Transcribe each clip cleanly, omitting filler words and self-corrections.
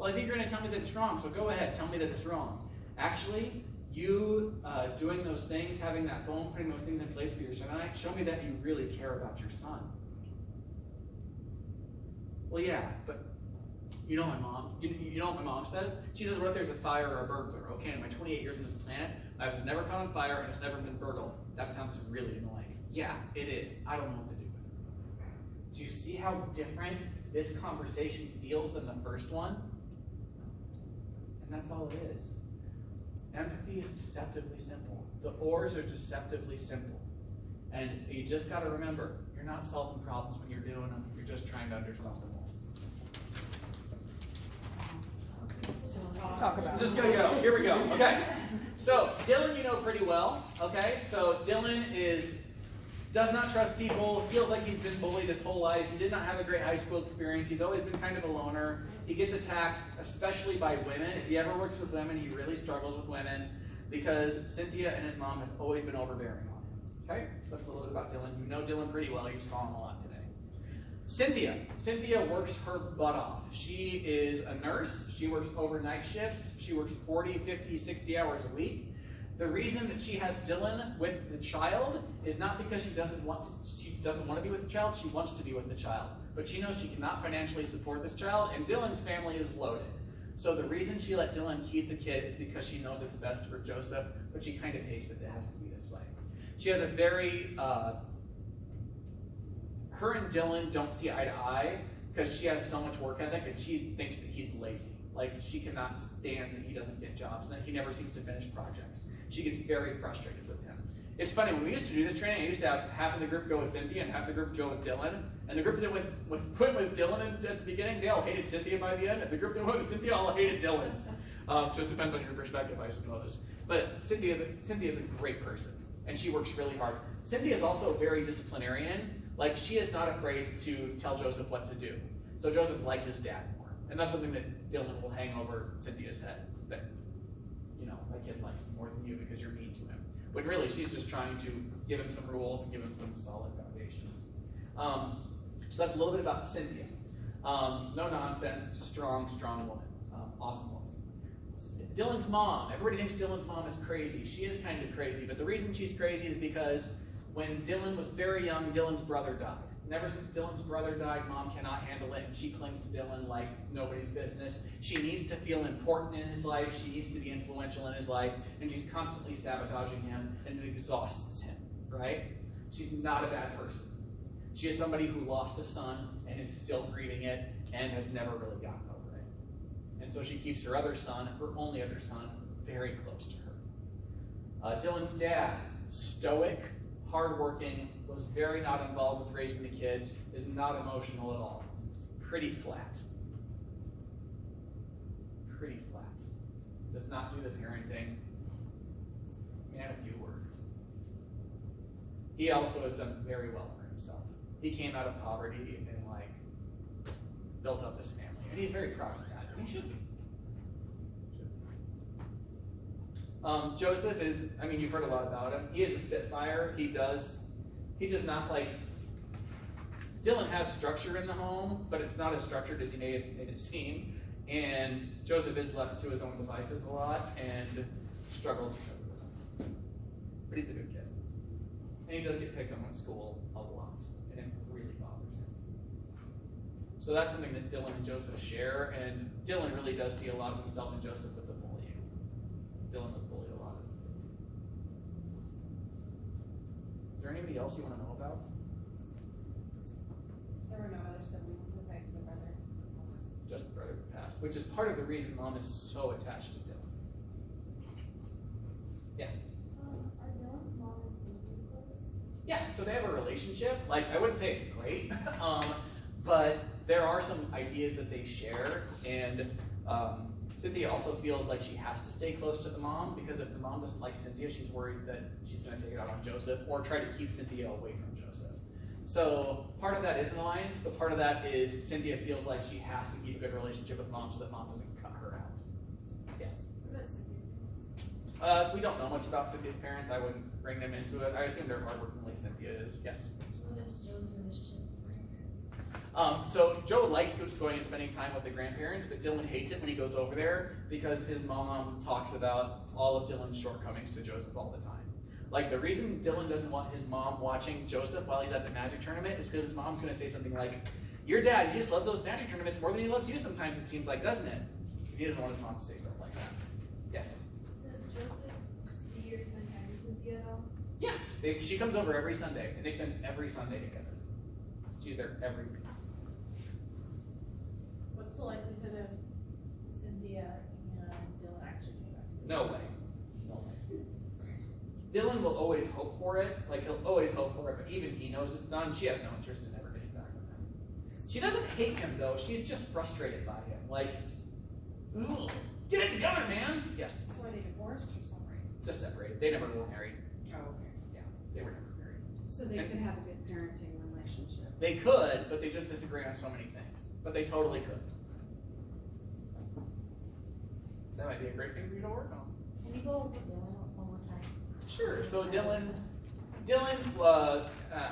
Well, I think you're going to tell me that it's wrong, so go ahead, tell me that it's wrong. Actually, you doing those things, having that phone, putting those things in place for your son and I, show me that you really care about your son. Well, yeah, but you know my mom. You know what my mom says? She says, what if there's a fire or a burglar? Okay, in my 28 years on this planet, my house has never caught on fire and it's never been burgled. That sounds really annoying. Yeah, it is. I don't know what to do with it. Do you see how different this conversation feels than the first one? And that's all it is. Empathy is deceptively simple. The ors are deceptively simple. And you just got to remember, you're not solving problems when you're doing them. You're just trying to understand them all. Let's talk about it. Just gonna go. Here we go. Okay. So Dylan, you know pretty well. Okay. So Dylan does not trust people. Feels like he's been bullied his whole life. He did not have a great high school experience. He's always been kind of a loner. He gets attacked, especially by women. If he ever works with women, he really struggles with women because Cynthia and his mom have always been overbearing on him. Okay. So that's a little bit about Dylan. You know Dylan pretty well. You saw him a lot today. Cynthia works her butt off. She is a nurse. She works overnight shifts. She works 40, 50, 60 hours a week. The reason that she has Dylan with the child is not because she doesn't want to be with the child. She wants to be with the child. But she knows she cannot financially support this child, and Dylan's family is loaded. So the reason she let Dylan keep the kid is because she knows it's best for Joseph, but she kind of hates that it has to be this way. She has a very her and Dylan don't see eye to eye because she has so much work ethic and she thinks that he's lazy. Like, she cannot stand that he doesn't get jobs and that he never seems to finish projects. She gets very frustrated with him. It's funny, when we used to do this training, I used to have half of the group go with Cynthia and half the group go with Dylan. And the group that went with Dylan at the beginning, they all hated Cynthia by the end. And the group that went with Cynthia all hated Dylan. Just depends on your perspective, I suppose. But Cynthia's a great person, and she works really hard. Cynthia's also very disciplinarian. Like, she is not afraid to tell Joseph what to do. So Joseph likes his dad more. And that's something that Dylan will hang over Cynthia's head. That, you know, my kid likes him more than you because you're mean to him. When really, she's just trying to give him some rules and give him some solid foundation. So that's a little bit about Cynthia. No nonsense, strong woman. Awesome woman. Dylan's mom. Everybody thinks Dylan's mom is crazy. She is kind of crazy, but the reason she's crazy is because when Dylan was very young, Dylan's brother died. And ever since Dylan's brother died, mom cannot handle it, and she clings to Dylan like nobody's business. She needs to feel important in his life, she needs to be influential in his life, and she's constantly sabotaging him, and it exhausts him, right? She's not a bad person. She is somebody who lost a son and is still grieving it and has never really gotten over it. And so she keeps her other son, her only other son, very close to her. Dylan's dad, stoic, hardworking, was very not involved with raising the kids, is not emotional at all. Pretty flat. Pretty flat. Does not do the parenting. Man, a few words. He also has done very well for himself. He came out of poverty and built up this family. And he's very proud of that. And he should be. Joseph is, I mean, you've heard a lot about him. He is a spitfire. He does not Dylan has structure in the home, but it's not as structured as he made it seem. And Joseph is left to his own devices a lot and struggles because of it. But he's a good kid. And he does get picked on in school a lot, and it really bothers him. So that's something that Dylan and Joseph share, and Dylan really does see a lot of himself in Joseph with the bullying. Dylan was bullied a lot as a kid. Is there anybody else you want to know about? There were no other siblings besides the brother. Just the brother who passed, which is part of the reason mom is so attached to Dylan. Yes? Are Dylan's mom and Cynthia close? Yeah, so they have a relationship. Like, I wouldn't say it's great, but there are some ideas that they share, and Cynthia also feels like she has to stay close to the mom, because if the mom doesn't like Cynthia, she's worried that she's going to take it out on Joseph, or try to keep Cynthia away from Joseph. So part of that is an alliance, but part of that is Cynthia feels like she has to keep a good relationship with mom so that mom doesn't cut her out. Yes? What about Cynthia's parents? We don't know much about Cynthia's parents. I wouldn't bring them into it. I assume they're hardworking like Cynthia is. Yes? What is Joe's relationship with So Joe likes just going and spending time with the grandparents, but Dylan hates it when he goes over there because his mom talks about all of Dylan's shortcomings to Joseph all the time. Like, the reason Dylan doesn't want his mom watching Joseph while he's at the magic tournament is because his mom's going to say something like, your dad, he just loves those magic tournaments more than he loves you sometimes, it seems like, doesn't it? He doesn't want his mom to say stuff like that. Yes? Does Joseph see or spend time with Cynthia at all? Yes. She comes over every Sunday, and they spend every Sunday together. She's there every week. What's the likelihood of Cynthia and Dylan actually coming back together? No way. No way. Dylan will always hope for it. Like, he'll always hope for it, but even he knows it's done. She has no interest in ever getting back with him. She doesn't hate him, though. She's just frustrated by him. Like, ugh, get it together, man. Yes. So are they divorced or separated? Just separated. They never were married. Oh, okay. Yeah, they were never married. So they could have a good parenting relationship. They could, but they just disagree on so many things. But they totally could. That might be a great thing for you to work on. Can you go over Dylan one more time? Sure. So Dylan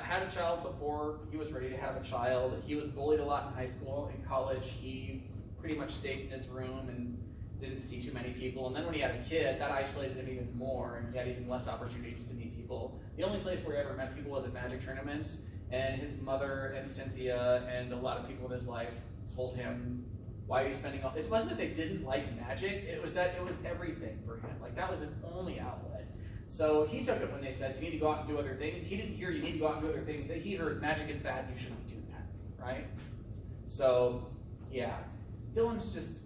had a child before he was ready to have a child. He was bullied a lot in high school. In college, he pretty much stayed in his room and didn't see too many people. And then when he had a kid, that isolated him even more, and he had even less opportunities to meet people. The only place where he ever met people was at magic tournaments. And his mother and Cynthia and a lot of people in his life told him, why are you spending all, it wasn't that they didn't like magic, it was that it was everything for him. Like, that was his only outlet. So he took it when they said, you need to go out and do other things. He didn't hear you need to go out and do other things. He heard magic is bad, you shouldn't do that, right? So, yeah. Dylan's just,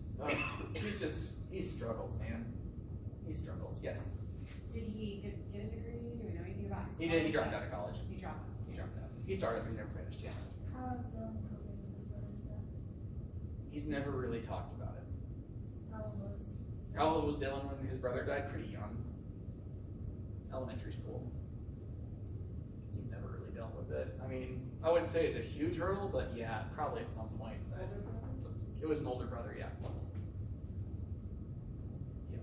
he struggles, man. He struggles, yes. Did he get a degree? Do we know anything about his He college? did, he dropped out of college. He dropped out. He dropped out. He started, but he never finished, yes. How is Dylan coping with his brother's death? He's never really talked about it. How old was How old was Dylan when his brother died? Pretty young. Elementary school. He's never really dealt with it. I mean, I wouldn't say it's a huge hurdle, but yeah, probably at some point. But it was an older brother, yeah. Yep.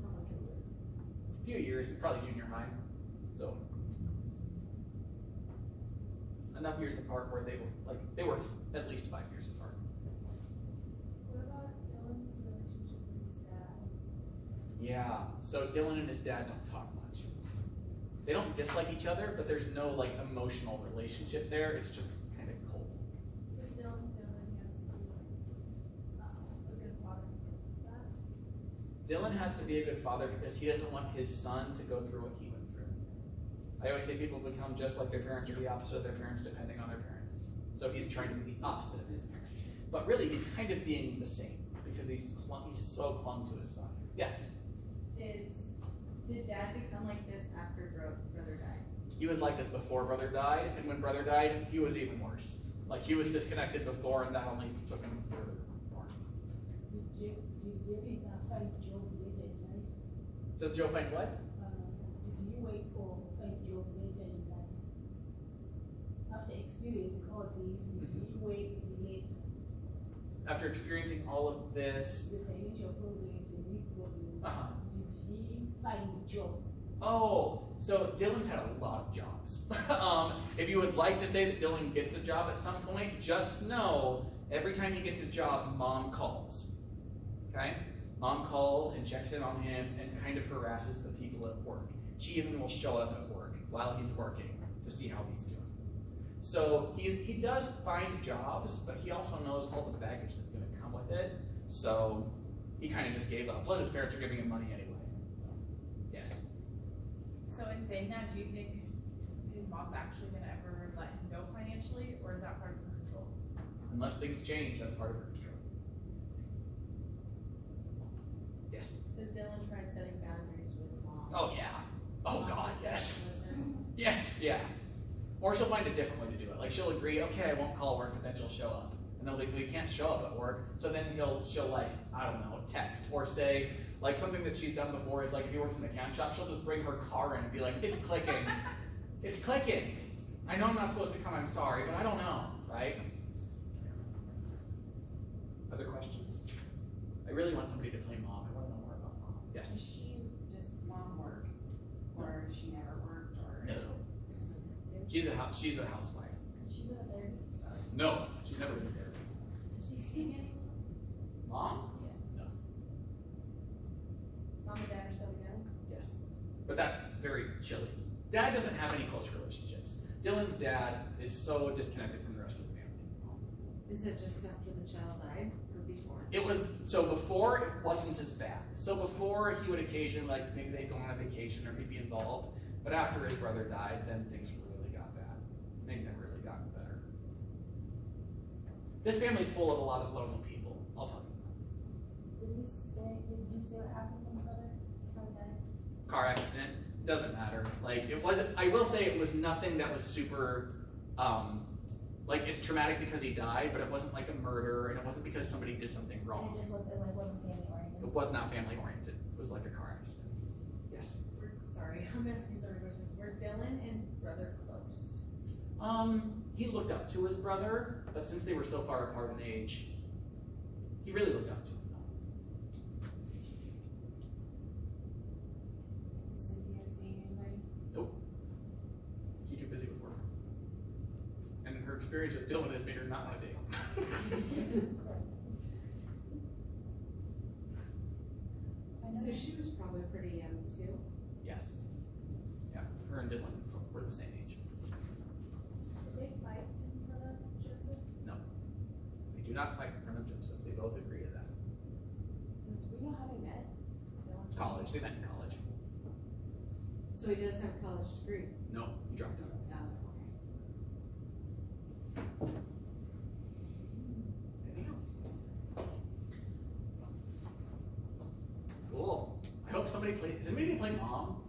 How much older? A few years, probably junior high. So enough years apart where they were at least 5 years apart. What about Dylan's relationship with his dad? Yeah. So Dylan and his dad don't talk much. They don't dislike each other, but there's no like emotional relationship there. It's just kind of cold. Does Dylan feel that he has to be a good father because of that? Dylan has to be a good father because he doesn't want his son to go through what he went through. I always say people become just like their parents or the opposite of their parents depending on their parents. So he's trying to be the opposite of his parents. But really, he's kind of being the same because he's so clung to his son. Yes? Did dad become like this after brother died? He was like this before brother died, and when brother died, he was even worse. Like, he was disconnected before, and that only took him further more. Did David find Job later in life? Does Joe find what? Did you wait or find Job later in life? After experiencing all this, did you wait later? After experiencing all of this, The financial problems and these problems, uh-huh. did he find a job? Oh, so Dylan's had a lot of jobs. If you would like to say that Dylan gets a job at some point, just know every time he gets a job, mom calls. Okay? Mom calls and checks in on him and kind of harasses the people at work. She even will show up at work while he's working to see how he's doing. So he does find jobs, but he also knows all the baggage that's going to come with it. So he kind of just gave up. Plus his parents are giving him money anyway. So, yes. So in saying that, do you think his mom's actually gonna ever let him go financially, or is that part of her control? Unless things change, that's part of her control. Yes. Has Dylan tried setting boundaries with mom? Oh yeah. Oh God, yes. Yes, yeah. Or she'll find a different way to do it. Like she'll agree, okay, I won't call work, but then she'll show up. And they'll be, we can't show up at work. So then she'll like, I don't know, text or say, like something that she's done before is like if he works in the mechanic shop, she'll just bring her car in and be like, it's clicking. It's clicking. I know I'm not supposed to come, I'm sorry, but I don't know, right? Other questions? I really want somebody to play mom. I want to know more about mom. Yes? Does she just mom work? Or she never worked? Or No. She she's a housewife. She's not there, sorry. No, she's never been there. Is she seeing anyone? Mom? Mom and dad are still together? Yes. But that's very chilly. Dad doesn't have any close relationships. Dylan's dad is so disconnected from the rest of the family. Is it just after the child died or before? It was, so before it wasn't as bad. So before he would occasionally, like, maybe they'd go on a vacation or he'd be involved. But after his brother died, then things really got bad. They've never really gotten better. This family's full of a lot of lonely people, I'll tell you. Did you say what happened to my brother? How he died? Car accident, doesn't matter. Like, it wasn't, I will say it was nothing that was super, like, it's traumatic because he died, but it wasn't like a murder, and it wasn't because somebody did something And wrong. it just wasn't family oriented? It was not family oriented. It was like a car accident. Yes. Sorry, I'm asking so many questions. Were Dylan and brother close? He looked up to his brother, but since they were so far apart in age, he really looked up to him. Cynthia seeing anybody? She's too busy with work. And her experience with Dylan has made her not want to date him. I know So she was probably pretty young too. Yes. Yeah, her and Dylan were the same age. did they fight in front of Joseph? They do not fight in front of Joseph. They both agree to that. Do we know how they met? College. They met in college. So he does have a college degree. No, he dropped out. Anything else? Cool. I hope somebody plays. Is anybody gonna play Mom?